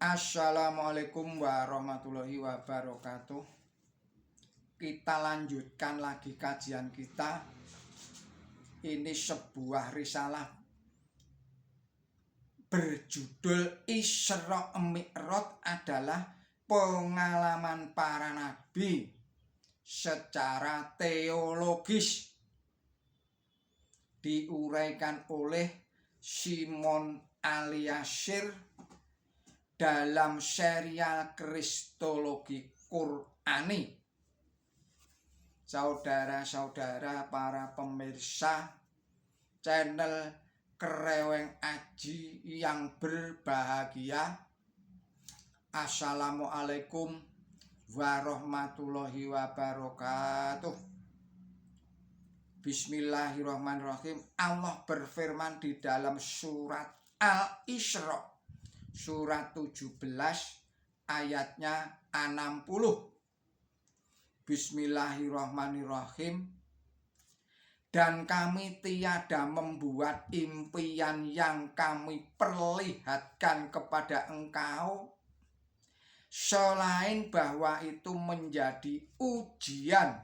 Assalamualaikum warahmatullahi wabarakatuh. Kita lanjutkan lagi kajian kita. Ini sebuah risalah berjudul Isra Mi'raj adalah pengalaman para nabi secara teologis. Diuraikan oleh Simon Aliasir dalam serial Kristologi Qur'ani. Saudara-saudara para pemirsa channel Kreweng Aji yang berbahagia, Assalamualaikum warahmatullahi wabarakatuh. Bismillahirrahmanirrahim. Allah berfirman di dalam surat Al-Isra surat 17 ayatnya 60. Bismillahirrahmanirrahim. Dan kami tiada membuat impian yang kami perlihatkan kepada engkau selain bahwa itu menjadi ujian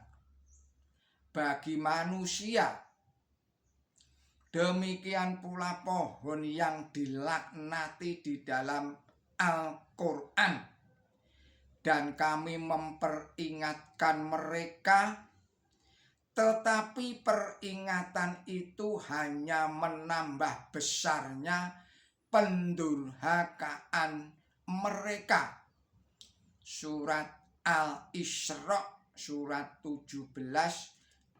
bagi manusia. Demikian pula pohon yang dilaknati di dalam Al-Quran. Dan kami memperingatkan mereka, tetapi peringatan itu hanya menambah besarnya pendurhakaan mereka. Surat Al-Isra surat 17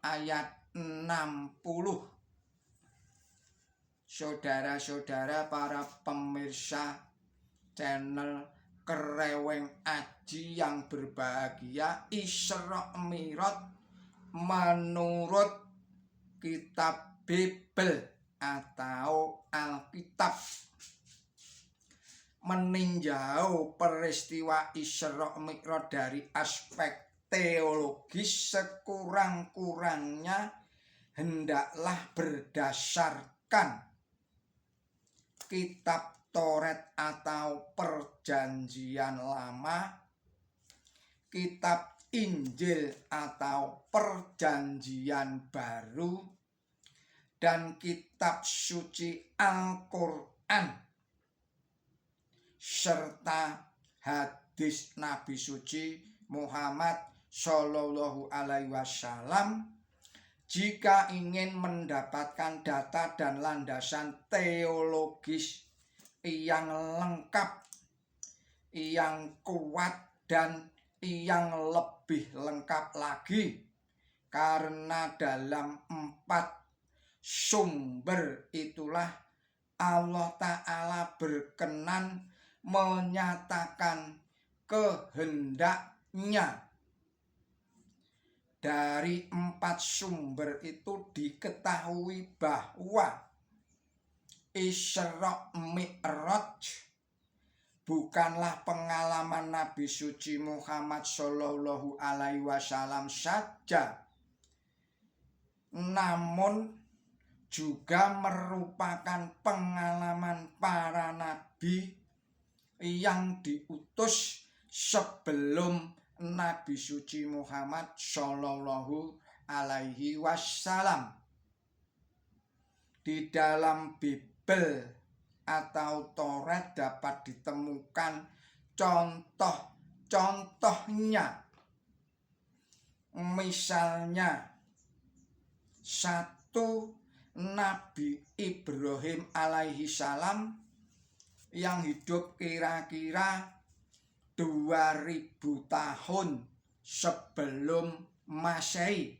ayat 60. Saudara-saudara para pemirsa channel Kreweng Aji yang berbahagia, Isra Mi'raj menurut kitab Bible atau Alkitab meninjau peristiwa Isra Mi'raj dari aspek teologis sekurang-kurangnya hendaklah berdasarkan kitab Taurat atau Perjanjian Lama, kitab Injil atau Perjanjian Baru, dan kitab suci Al-Quran, serta hadis Nabi suci Muhammad Shallallahu Alaihi Wasallam jika ingin mendapatkan data dan landasan teologis yang lengkap, yang kuat, dan yang lebih lengkap lagi. Karena dalam 4 sumber itulah Allah Ta'ala berkenan menyatakan kehendaknya. Dari 4 sumber itu diketahui bahwa Isra Mi'raj bukanlah pengalaman Nabi suci Muhammad Shallallahu Alaihi Wasallam saja, namun juga merupakan pengalaman para nabi yang diutus sebelum Nabi suci Muhammad Shallallahu Alaihi Wasallam. Di dalam Bible atau Taurat dapat ditemukan contoh-contohnya. Misalnya, 1. Nabi Ibrahim alaihi salam yang hidup kira-kira 2000 tahun sebelum Masehi.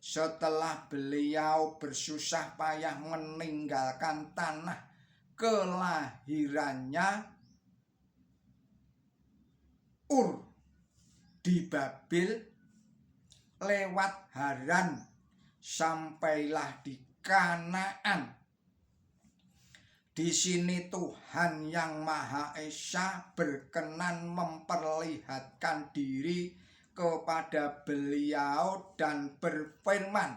Setelah beliau bersusah payah meninggalkan tanah kelahirannya Ur di Babil, lewat Haran sampailah di Kanaan. Di sini Tuhan Yang Maha Esa berkenan memperlihatkan diri kepada beliau dan berfirman,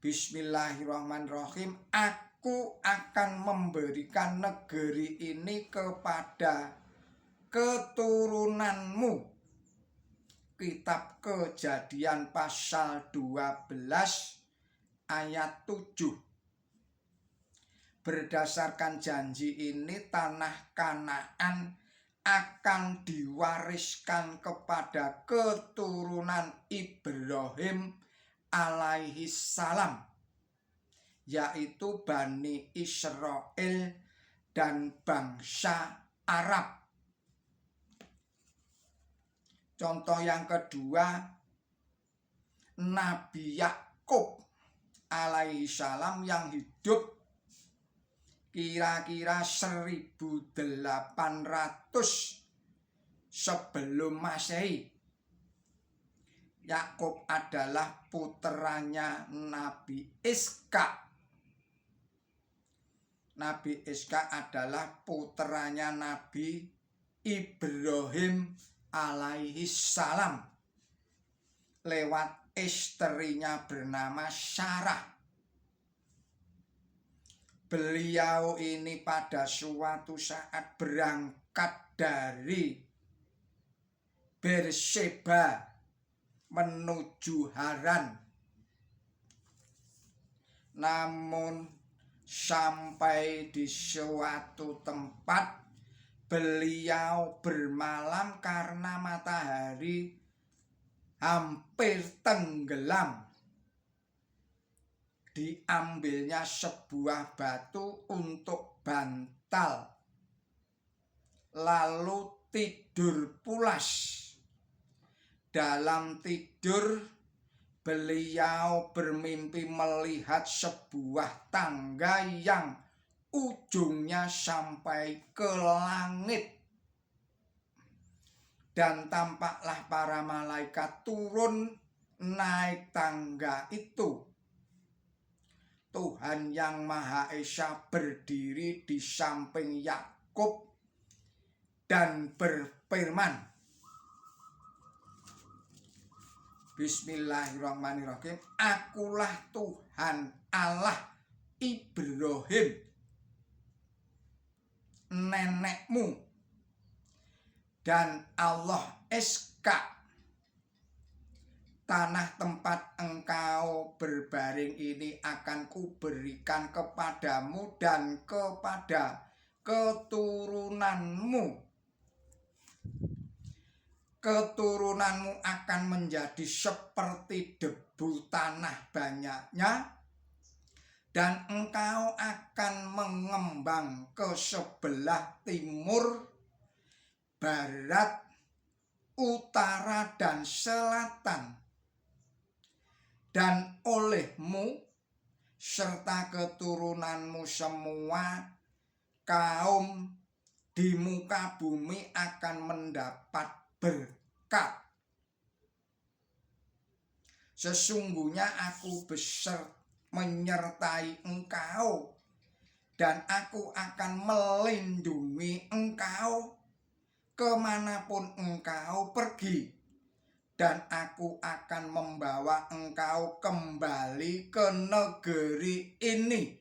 Bismillahirrahmanirrahim. aku akan memberikan negeri ini kepada keturunanmu. Kitab Kejadian pasal 12 ayat 7. Berdasarkan janji ini tanah Kanaan akan diwariskan kepada keturunan Ibrahim alaihi salam, yaitu Bani Israel dan bangsa Arab. Contoh yang kedua, Nabi Yakub alaihi salam yang hidup kira-kira 1800 sebelum Masehi. Yakub adalah puteranya Nabi Ishak. Nabi Ishak adalah puteranya Nabi Ibrahim alaihi salam lewat istrinya bernama Sarah. Beliau ini pada suatu saat berangkat dari Berseba menuju Haran. Namun sampai di suatu tempat beliau bermalam karena matahari hampir tenggelam. Diambilnya sebuah batu untuk bantal, lalu tidur pulas. Dalam tidur beliau bermimpi melihat sebuah tangga yang ujungnya sampai ke langit, dan tampaklah para malaikat turun naik tangga itu. Tuhan Yang Maha Esa berdiri di samping Yakub dan berfirman, Bismillahirrahmanirrahim, akulah Tuhan Allah Ibrahim nenekmu dan Allah Ishak. Tanah tempat engkau berbaring ini akan kuberikan kepadamu dan kepada keturunanmu. Keturunanmu akan menjadi seperti debu tanah banyaknya, dan engkau akan mengembang ke sebelah timur, barat, utara, dan selatan. Dan olehmu serta keturunanmu semua kaum di muka bumi akan mendapat berkat. Sesungguhnya aku menyertai engkau, dan aku akan melindungi engkau kemanapun engkau pergi, dan aku akan membawa engkau kembali ke negeri ini.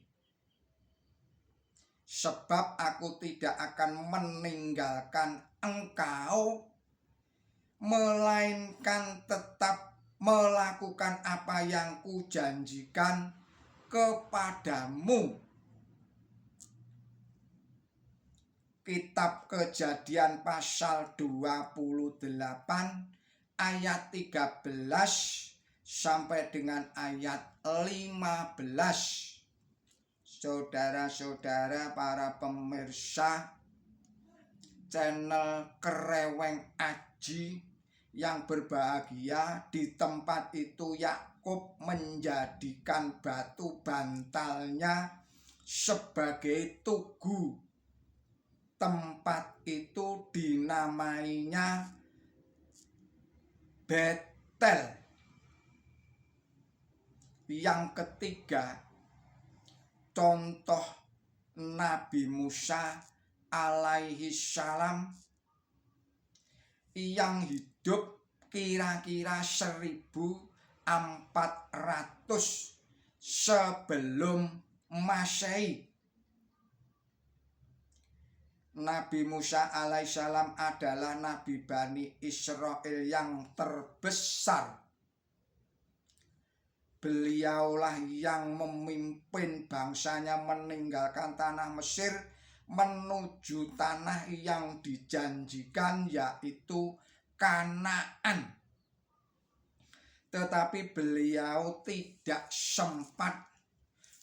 Sebab aku tidak akan meninggalkan engkau, melainkan tetap melakukan apa yang kujanjikan kepadamu. Kitab Kejadian pasal 28 ayat 13 sampai dengan ayat 15. Saudara-saudara para pemirsa channel Kereweng Aji yang berbahagia, di tempat itu Yakub menjadikan batu bantalnya sebagai tugu. Tempat itu dinamainya Betel. Yang ketiga, contoh Nabi Musa alaihi salam yang hidup kira-kira 1400 sebelum Masehi. Nabi Musa alaihissalam adalah Nabi Bani Israel yang terbesar. Beliaulah yang memimpin bangsanya meninggalkan tanah Mesir menuju tanah yang dijanjikan, yaitu Kanaan. Tetapi beliau tidak sempat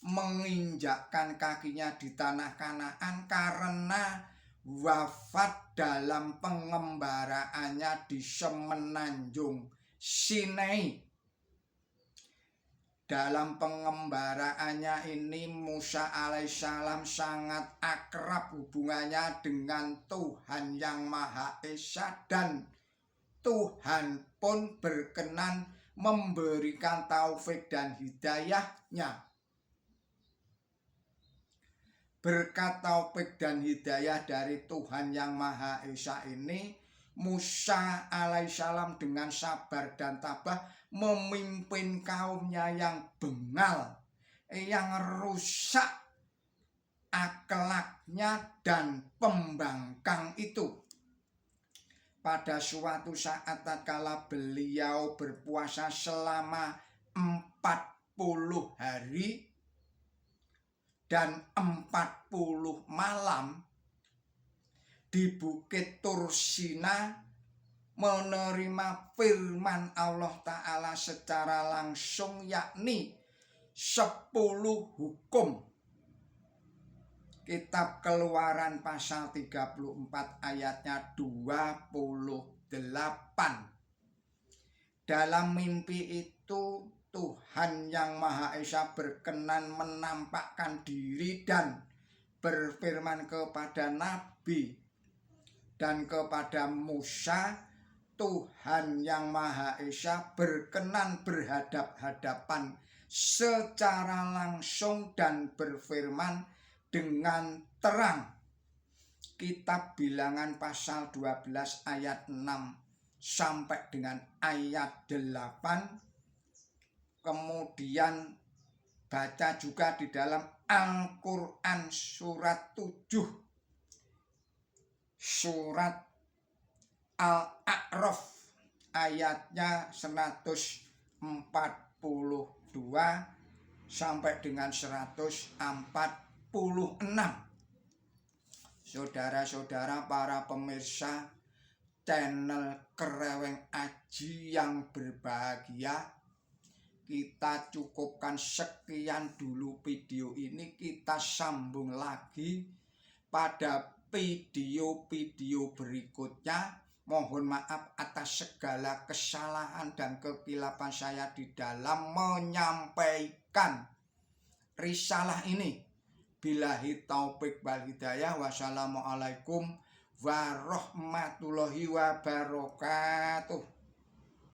menginjakkan kakinya di tanah Kanaan karena wafat dalam pengembaraannya di Semenanjung Sinai. Dalam pengembaraannya ini Musa alaihissalam sangat akrab hubungannya dengan Tuhan Yang Maha Esa, dan Tuhan pun berkenan memberikan taufik dan hidayahnya. Berkat taufik dan hidayah dari Tuhan Yang Maha Esa ini, Musa alaihissalam dengan sabar dan tabah memimpin kaumnya yang bengal, yang rusak akhlaknya dan pembangkang itu. Pada suatu saat tatkala beliau berpuasa selama 40 hari dan 40 malam di Bukit Tursina, menerima firman Allah Ta'ala secara langsung, yakni 10 hukum. Kitab Keluaran pasal 34 ayatnya 28. Dalam mimpi itu Tuhan Yang Maha Esa berkenan menampakkan diri dan berfirman kepada Nabi dan kepada Musa. Tuhan Yang Maha Esa berkenan berhadap-hadapan secara langsung dan berfirman dengan terang. Kitab Bilangan pasal 12 ayat 6 sampai dengan ayat 8. Kemudian baca juga di dalam Al-Quran surat 7, surat Al-A'raf ayatnya 142 sampai dengan 146. Saudara-saudara para pemirsa channel Kreweng Aji yang berbahagia, kita cukupkan sekian dulu video ini. Kita sambung lagi pada video-video berikutnya. Mohon maaf atas segala kesalahan dan kekilapan saya di dalam menyampaikan risalah ini. Billahi taufik wal hidayah. Wassalamualaikum warahmatullahi wabarakatuh.